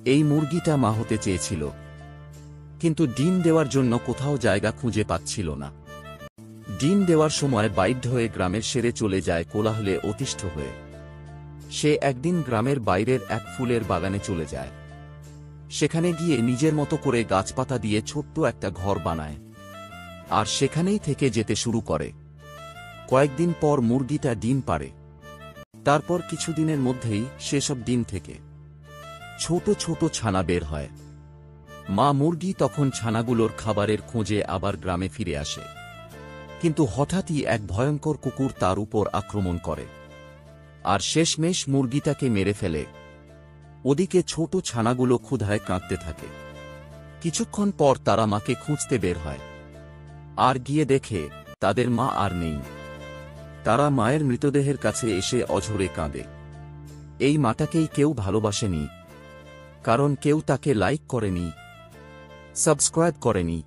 এই মুরগিটা মা হতে চেয়েছিল, কিন্তু ডিম দেওয়ার জন্য কোথাও জায়গা খুঁজে পাচ্ছিল না। ডিম দেওয়ার সময় বাধ্য হয়ে গ্রামের সেরে চলে যায় কোলাহলে অতিষ্ঠ হয়ে। সে একদিন গ্রামের বাইরের এক ফুলের বাগানে চলে যায়। সেখানে গিয়ে নিজের মতো করে গাছপাতা দিয়ে ছোট্ট একটা ঘর বানায়, আর সেখানেই থেকে যেতে শুরু করে। কয়েকদিন পর মুরগিটা ডিম পাড়ে। তারপর কিছুদিনের মধ্যেই সেসব ডিম থেকে ছোট ছোট ছানা বের হয়। মা মুরগি তখন ছানাগুলোর খাবারের খোঁজে আবার গ্রামে ফিরে আসে, কিন্তু হঠাৎই এক ভয়ঙ্কর কুকুর তার উপর আক্রমণ করে, আর শেষমেশ মুরগিটাকে মেরে ফেলে। ওদিকে ছোট ছানাগুলো ক্ষুধায় কাঁদতে থাকে। কিছুক্ষণ পর তারা মাকে খুঁজতে বের হয়, আর গিয়ে দেখে তাদের মা আর নেই। তারা মায়ের মৃতদেহের কাছে এসে অঝরে কাঁদে। এই মাটাকেই কেউ ভালোবাসেনি, কারণ কেউ তাকে লাইক করেনি, সাবস্ক্রাইব করেনি।